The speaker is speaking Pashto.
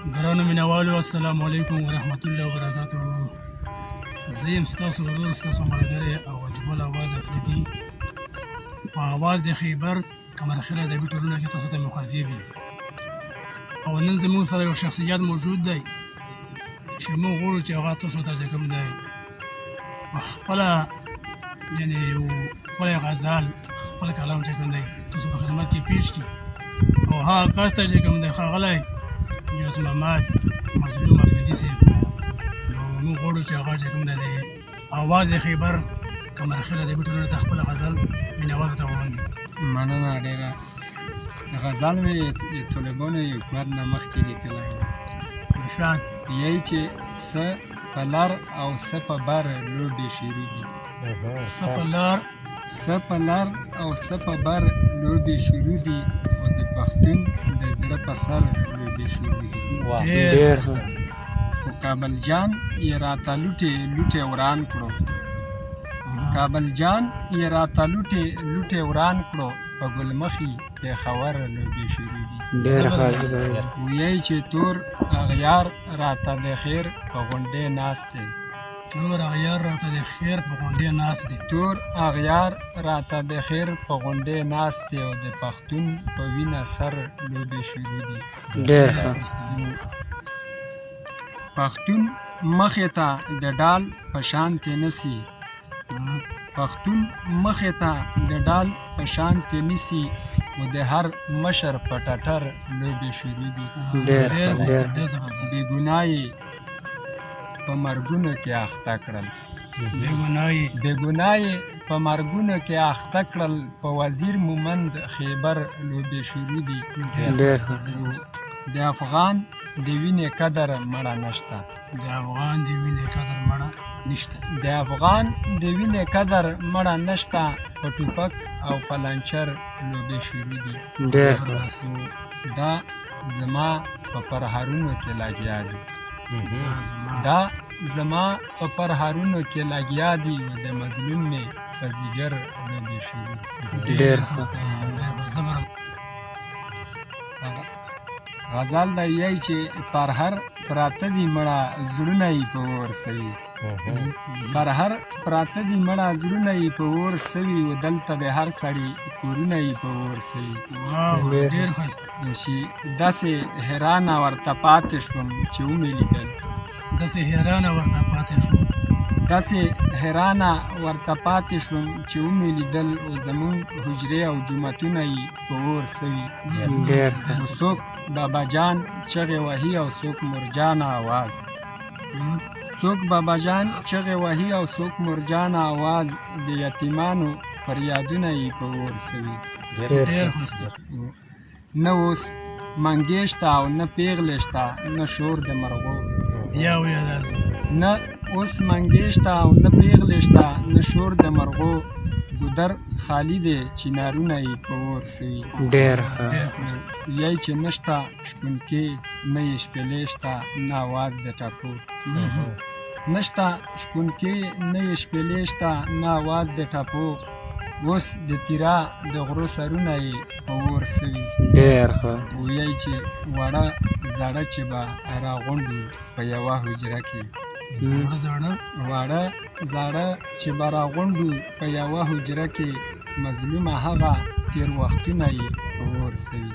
ګرانو مینوالو السلام علیکم ورحمت الله وبرکاتہ. زه یم ستاسو ورور ستاسو ملګری او اجمل اواز افریدي په اواز د خیبر کمرخیل ادبي ټولنه کې تاسو ته مخاطب یم. او نن زموږ سره یو شخصیت موجود دی چې موږ غواړو چې هغه تاسو ته چې کوم دی په خپله یعنې یو ښکلی غزل خپل کلام چې کوم دی تاسو په خدمت کې پیش کړي او هغه کس ته چې کوم دی ښاغلی یوسف محمد مظلوم افریدي صاحب نو موږ غواړو چې هغه چې کوم دی د اواز د خیبر کمرخیل ادبي ټولنې ته خپله غزل مینوالو ته وړاندې کړي. مننه ډېره. غزل مې د طالبانو یو حکومت نه مخکې لیکلی و. ارشاد یایي چې څه په لر او څه په بر لوبې شروع دي. څه په لر څه په لر او څه په بر لوبې شروع دي او د پښتون د زړه په سر لوبې شروع دي. ډېر خو کابل جان یې راته لوټې وران کړو. کابل جان یې راته لوټې وران کړو په ګلمخي پېښور لوبې شروع دي. ویایي چې تور اغیار راته د خیر په غونډې ناست دی. تور اغیار راته د خیر په غونډې ناست دی. تور اغیار راته د خیر په غونډې ناست دی او د پښتون په وینه سر لوبې شروع دي. پښتون مخې ته د ډال په شانتې نسی. پښتون مخې ته د ډال په شانتې نیسي او د هر مشر په ټټر لوبې شروع دي. بې ګناه په مرګونو کې اخته کړل. بې ګناه په مرګونو کې اخته کړل په وزیر مومند خیبر لوبې شروع دي. د افغان د وینې قدر مړه نشته. د افغان د وینې قدر مړه نشته. د افغان د وینې قدر مړه نشته په ټوپک او په لنچر لوبې شروع دي. دا زما په پرهارونو کې لګیا دي. دا زما په پرهارونو کې لګیا دي او د مظلوم مې په ځیګر لوبې شروع دي. غزل دا یایي چې پرهر پراته دي مړه زړونه یې په اور سوي. پرهر پراته دي مړه زړونه یې په اور سوي او دلته د هر سړي کورونه یې په اور سوي. چې داسې حیرانه ورته پاتې شوم چې ومې لیدل. داسې حیرانه ورته پاتې شوم چې ومې لیدل او زمونږ حجرې او جوماتونه یې په اور سوي. څوک بابا جان چغې وهي او څوک مرجانه آواز. څوک بابا جان چغې وهي او څوک مرجانه آواز. د یتیمانو فریادونه یې په اور سوي. نه اوس منګې شته او نه پیغلې شته نه شور د مرغو. نه اوس منګې شته او نه پیغلې شته نه شور د مرغو. ګودر خالی دی چنارونه یې په اور سوي. یایي چې نشته شپونکې نه یې شپېلې شته نه اواز د ټپو. نشته شپونکې نه یې شپېلې شته نه اواز د ټپو. اوس د تیرا د غرو سرونه یې په اور سوي. ویایي چې واړه زاړه چې به راغونډو په یوه حجره کې. واړه زاړه چې به راغونډو په یوه حجره کې مظلومه هغه تیر وختونه یې په اور سوي.